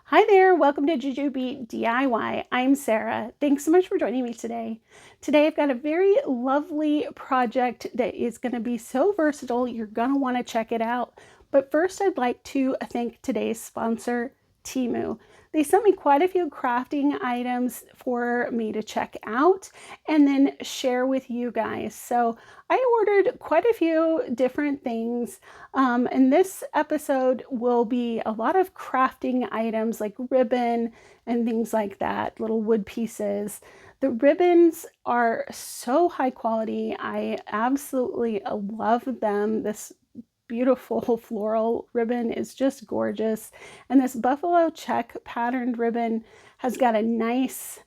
Hi there, welcome to Jujube DIY. I'm Sarah. Thanks so much for joining me today. Today I've got a very lovely project that is going to be so versatile, you're going to want to check it out. But first I'd like to thank today's sponsor, TEMU. They sent me quite a few crafting items for me to check out and then share with you guys. So I ordered quite a few different things. And this episode will be a lot of crafting items like ribbon and things like that, little wood pieces. The ribbons are so high quality. I absolutely love them. This beautiful floral ribbon is just gorgeous. And this buffalo check patterned ribbon has got a nice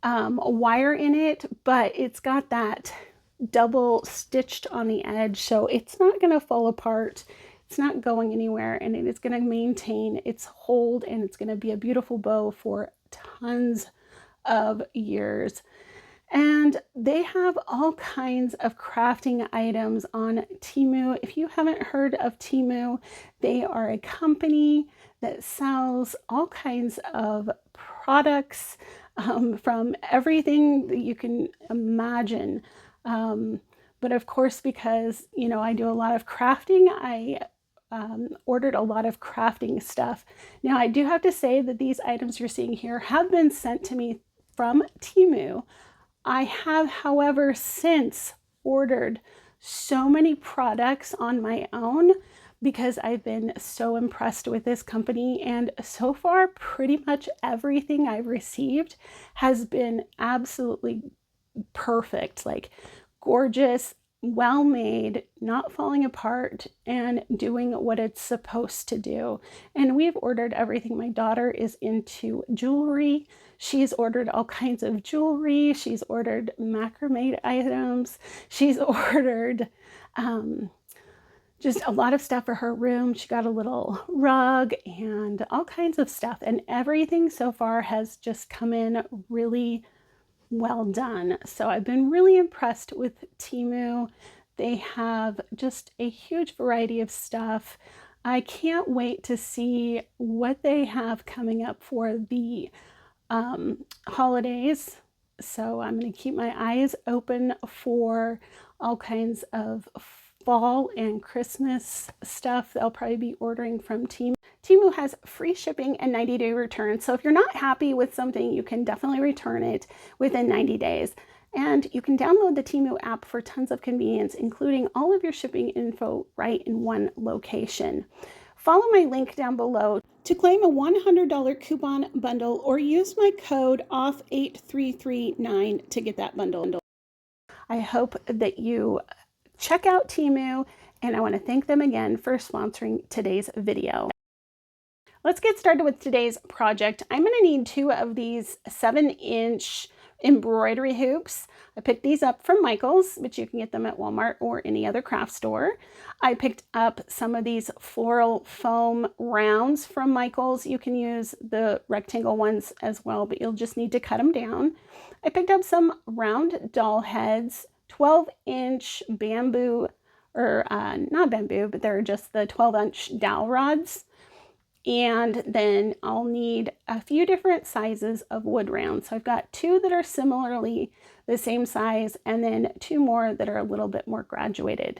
wire in it, but it's got that double stitched on the edge, so it's not going to fall apart. It's not going anywhere, and it is going to maintain its hold, and it's going to be a beautiful bow for tons of years. And they have all kinds of crafting items on TEMU. If you haven't heard of TEMU, they are a company that sells all kinds of products from everything that you can imagine. But of course, because, I do a lot of crafting, I ordered a lot of crafting stuff. Now, I do have to say that these items you're seeing here have been sent to me from TEMU. I have, however, since ordered so many products on my own because I've been so impressed with this company, and so far pretty much everything I've received has been absolutely perfect, like gorgeous, well made, not falling apart, and doing what it's supposed to do. And we've ordered everything. My daughter is into jewelry. She's ordered all kinds of jewelry. She's ordered macrame items. She's ordered just a lot of stuff for her room. She got a little rug and all kinds of stuff. And everything so far has just come in really well done. So I've been really impressed with TEMU. They have just a huge variety of stuff. I can't wait to see what they have coming up for the holidays. So I'm going to keep my eyes open for all kinds of fall and Christmas stuff that I'll probably be ordering from TEMU. TEMU has free shipping and 90-day return. So if you're not happy with something, you can definitely return it within 90 days. And you can download the TEMU app for tons of convenience, including all of your shipping info right in one location. Follow my link down below to claim a $100 coupon bundle or use my code OFF8339 to get that bundle. I hope that you check out TEMU, and I want to thank them again for sponsoring today's video. Let's get started with today's project. I'm going to need 2 of these 7-inch embroidery hoops. I picked these up from Michael's, but you can get them at Walmart or any other craft store. I picked up some of these floral foam rounds from Michael's. You can use the rectangle ones as well, but you'll just need to cut them down. I picked up some round doll heads, 12-inch bamboo, or not bamboo, but they're just the 12-inch dowel rods. And then I'll need a few different sizes of wood rounds. So I've got 2 that are similarly the same size, and then 2 more that are a little bit more graduated.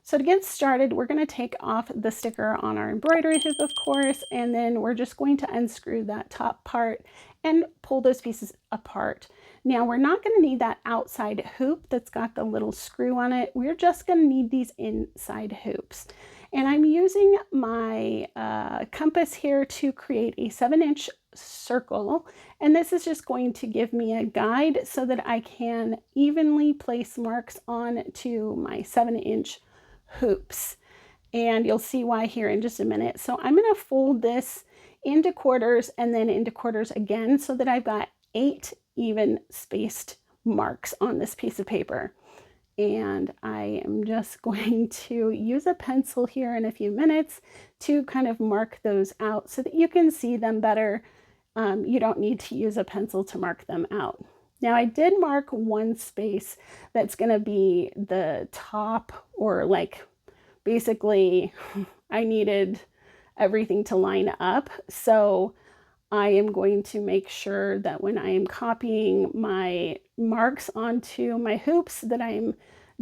So to get started, we're going to take off the sticker on our embroidery hoop, of course, and then we're just going to unscrew that top part and pull those pieces apart. Now, we're not going to need that outside hoop that's got the little screw on it. We're just going to need these inside hoops. And I'm using my compass here to create a 7-inch circle. And this is just going to give me a guide so that I can evenly place marks onto my 7-inch hoops. And you'll see why here in just a minute. So I'm going to fold this into quarters and then into quarters again so that I've got 8 even spaced marks on this piece of paper. And I am just going to use a pencil here in a few minutes to kind of mark those out so that you can see them better. You don't need to use a pencil to mark them out. Now, I did mark one space that's going to be the top, or like basically I needed everything to line up. So I am going to make sure that when I am copying my marks onto my hoops that I'm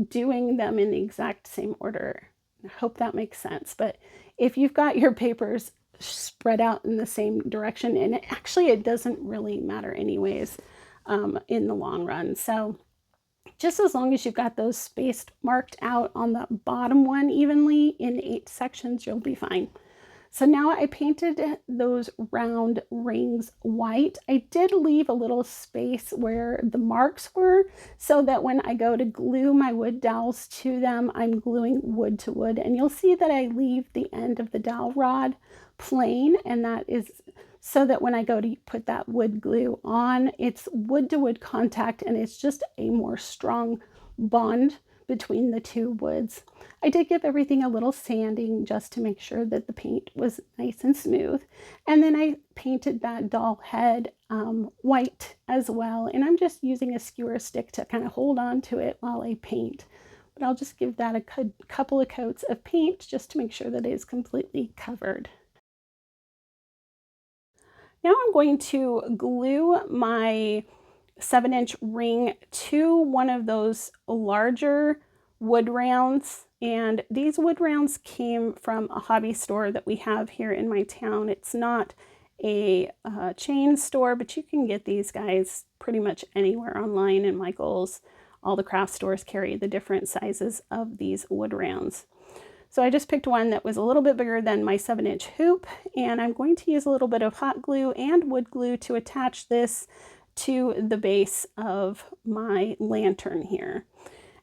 doing them in the exact same order. I hope that makes sense. But if you've got your papers spread out in the same direction, and it doesn't really matter anyways in the long run. So just as long as you've got those spaced marked out on the bottom one evenly in 8 sections, you'll be fine. So now I painted those round rings white. I did leave a little space where the marks were so that when I go to glue my wood dowels to them, I'm gluing wood to wood. And you'll see that I leave the end of the dowel rod plain, and that is so that when I go to put that wood glue on, it's wood to wood contact, and it's just a more strong bond between the two woods. I did give everything a little sanding just to make sure that the paint was nice and smooth. And then I painted that doll head white as well. And I'm just using a skewer stick to kind of hold on to it while I paint. But I'll just give that a couple of coats of paint just to make sure that it is completely covered. Now I'm going to glue my 7-inch ring to one of those larger wood rounds. And these wood rounds came from a hobby store that we have here in my town. It's not a chain store, but you can get these guys pretty much anywhere online, and Michael's. All the craft stores carry the different sizes of these wood rounds. So I just picked one that was a little bit bigger than my 7-inch hoop, and I'm going to use a little bit of hot glue and wood glue to attach this to the base of my lantern here.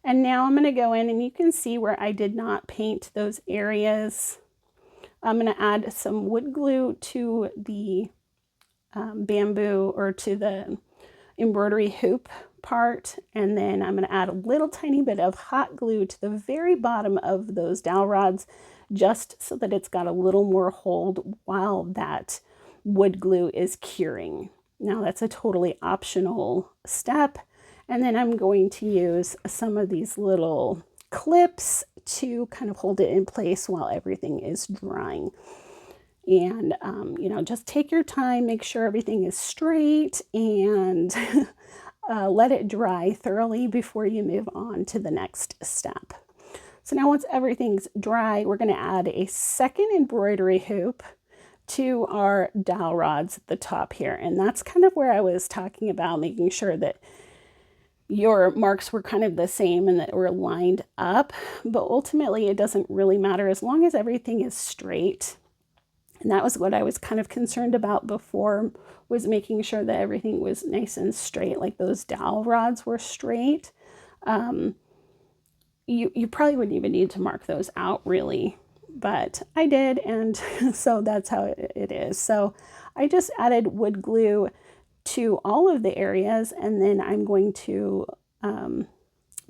And now I'm going to go in, and you can see where I did not paint those areas. I'm going to add some wood glue to the bamboo, or to the embroidery hoop part, and then I'm going to add a little tiny bit of hot glue to the very bottom of those dowel rods, just so that it's got a little more hold while that wood glue is curing. Now that's a totally optional step. And then I'm going to use some of these little clips to kind of hold it in place while everything is drying. And, just take your time, make sure everything is straight, and let it dry thoroughly before you move on to the next step. So now once everything's dry, we're going to add a second embroidery hoop to our dowel rods at the top here. And that's kind of where I was talking about making sure that your marks were kind of the same and that were lined up. But ultimately, it doesn't really matter as long as everything is straight. And that was what I was kind of concerned about before, was making sure that everything was nice and straight, like those dowel rods were straight. You probably wouldn't even need to mark those out really, but I did, and so that's how it is. So I just added wood glue to all of the areas, and then I'm going to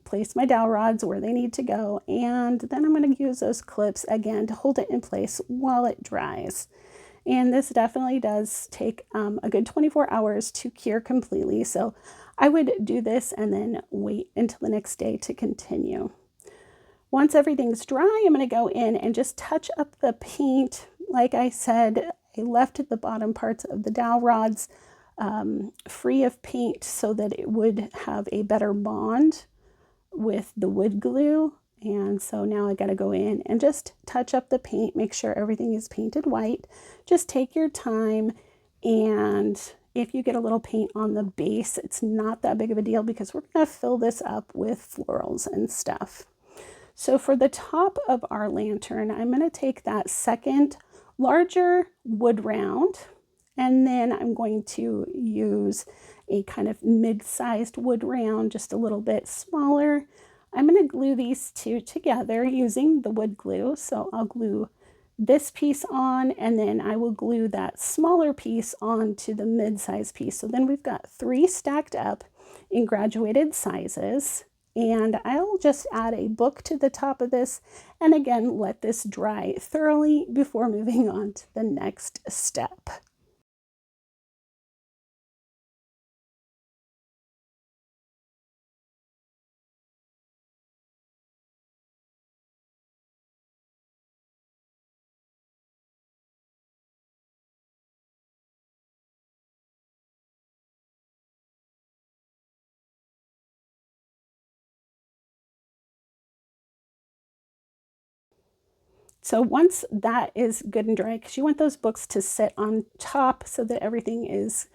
place my dowel rods where they need to go, and then I'm going to use those clips again to hold it in place while it dries. And this definitely does take a good 24 hours to cure completely, so I would do this and then wait until the next day to continue. Once everything's dry, I'm going to go in and just touch up the paint. Like I said, I left the bottom parts of the dowel rods free of paint so that it would have a better bond with the wood glue. And so now I got to go in and just touch up the paint, make sure everything is painted white. Just take your time, and if you get a little paint on the base, it's not that big of a deal because we're going to fill this up with florals and stuff. So for the top of our lantern, I'm going to take that second larger wood round, and then I'm going to use a kind of mid-sized wood round, just a little bit smaller. I'm going to glue these two together using the wood glue. So I'll glue this piece on, and then I will glue that smaller piece onto the mid-sized piece. So then we've got 3 stacked up in graduated sizes. And I'll just add a book to the top of this, and again, let this dry thoroughly before moving on to the next step. So once that is good and dry, because you want those books to sit on top so that everything is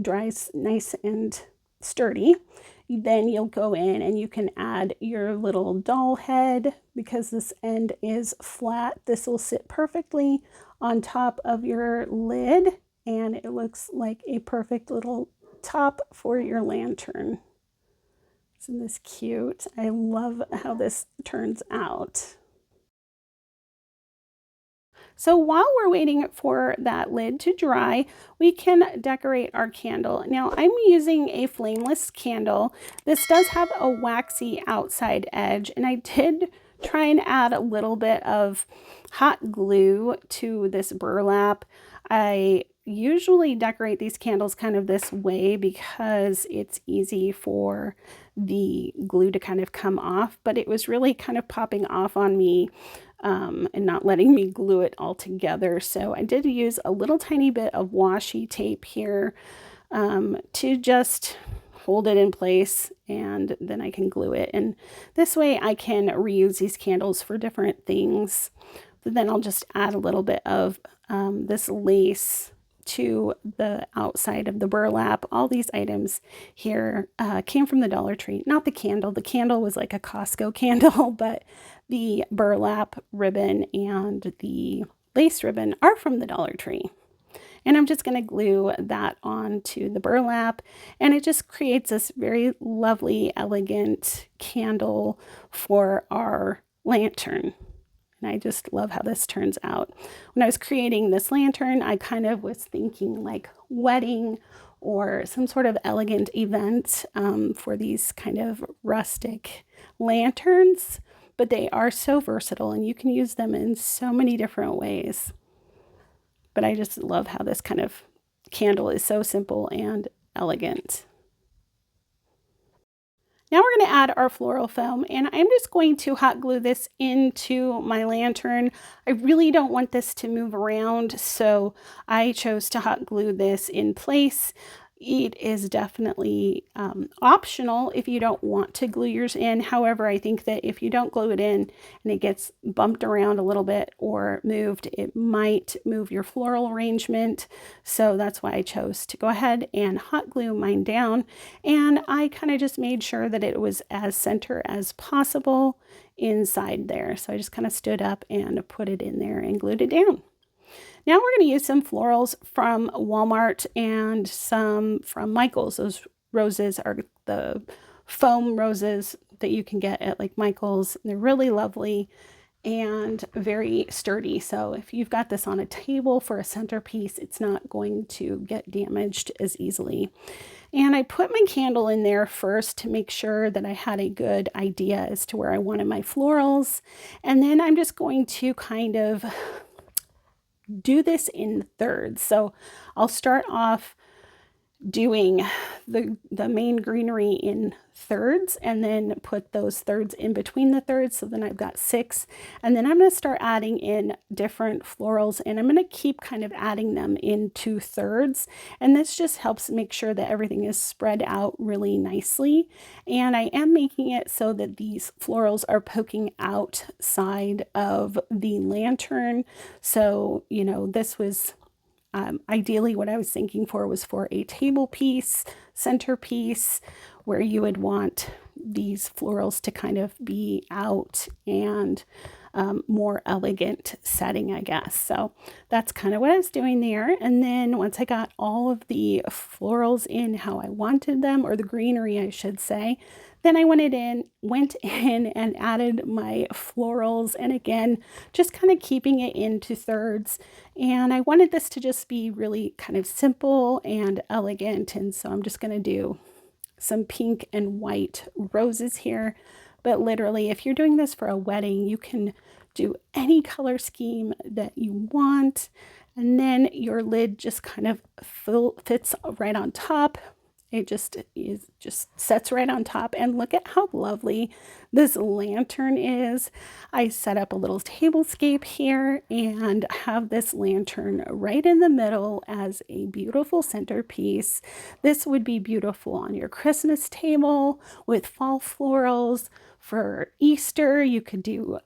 dries nice and sturdy, then you'll go in and you can add your little doll head. Because this end is flat, this will sit perfectly on top of your lid, and it looks like a perfect little top for your lantern. Isn't this cute? I love how this turns out. So while we're waiting for that lid to dry, we can decorate our candle. Now I'm using a flameless candle. This does have a waxy outside edge, and I did try and add a little bit of hot glue to this burlap. I usually decorate these candles kind of this way because it's easy for the glue to kind of come off, but it was really kind of popping off on me and not letting me glue it all together. So I did use a little tiny bit of washi tape here to just hold it in place, and then I can glue it. And this way I can reuse these candles for different things. But then I'll just add a little bit of this lace to the outside of the burlap. All these items here came from the Dollar Tree. Not the candle. The candle was like a Costco candle, but the burlap ribbon and the lace ribbon are from the Dollar Tree. And I'm just going to glue that onto the burlap, and it just creates this very lovely, elegant candle for our lantern. And I just love how this turns out. When I was creating this lantern, I kind of was thinking like wedding or some sort of elegant event for these kind of rustic lanterns. But they are so versatile, and you can use them in so many different ways. But I just love how this kind of candle is so simple and elegant. Now we're going to add our floral foam, and I'm just going to hot glue this into my lantern. I really don't want this to move around, so I chose to hot glue this in place. It is definitely optional if you don't want to glue yours in. However, I think that if you don't glue it in and it gets bumped around a little bit or moved, it might move your floral arrangement. So that's why I chose to go ahead and hot glue mine down. And I kind of just made sure that it was as center as possible inside there. So I just kind of stood up and put it in there and glued it down. Now we're going to use some florals from Walmart and some from Michael's. Those roses are the foam roses that you can get at like Michael's. They're really lovely and very sturdy. So if you've got this on a table for a centerpiece, it's not going to get damaged as easily. And I put my candle in there first to make sure that I had a good idea as to where I wanted my florals. And then I'm just going to kind of do this in thirds. So I'll start off doing the main greenery in thirds, and then put those thirds in between the thirds. So then I've got 6, and then I'm going to start adding in different florals, and I'm going to keep kind of adding them into thirds. And this just helps make sure that everything is spread out really nicely. And I am making it so that these florals are poking outside of the lantern. So, you know, this was ideally what I was thinking for was for a table piece, centerpiece, where you would want these florals to kind of be out and more elegant setting, I guess. So that's kind of what I was doing there. And then once I got all of the florals in how I wanted them, or the greenery, I should say, then I went in and added my florals, and again, just kind of keeping it into thirds. And I wanted this to just be really kind of simple and elegant. And so I'm just going to do some pink and white roses here. But literally, if you're doing this for a wedding, you can do any color scheme that you want. And then your lid just kind of fits right on top. It just sets right on top. And look at how lovely this lantern is. I set up a little tablescape here and have this lantern right in the middle as a beautiful centerpiece. This would be beautiful on your Christmas table with fall florals. For Easter, you could do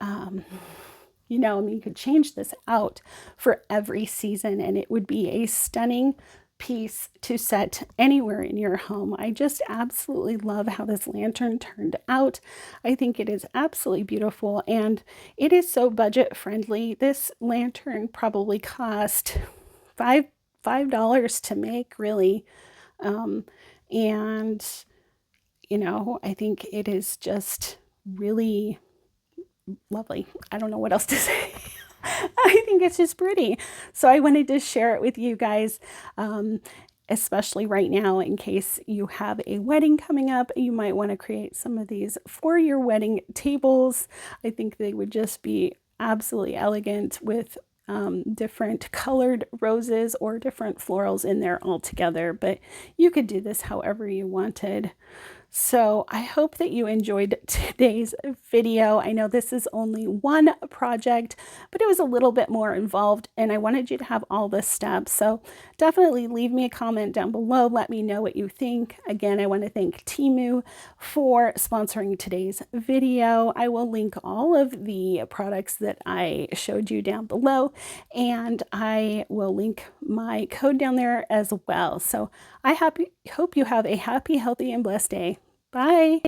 You know, I mean, you could change this out for every season and it would be a stunning piece to set anywhere in your home. I just absolutely love how this lantern turned out. I think it is absolutely beautiful and it is so budget friendly. This lantern probably cost $5 to make, really. And you know, I think it is just really lovely. I don't know what else to say. I think it's just pretty. So I wanted to share it with you guys, especially right now in case you have a wedding coming up. You might want to create some of these for your wedding tables. I think they would just be absolutely elegant with different colored roses or different florals in there all together. But you could do this however you wanted. So I hope that you enjoyed today's video. I know this is only one project, but it was a little bit more involved and I wanted you to have all the steps. So definitely leave me a comment down below. Let me know what you think. Again, I want to thank TEMU for sponsoring today's video. I will link all of the products that I showed you down below and I will link my code down there as well. So I hope you have a happy, healthy, and blessed day. Bye.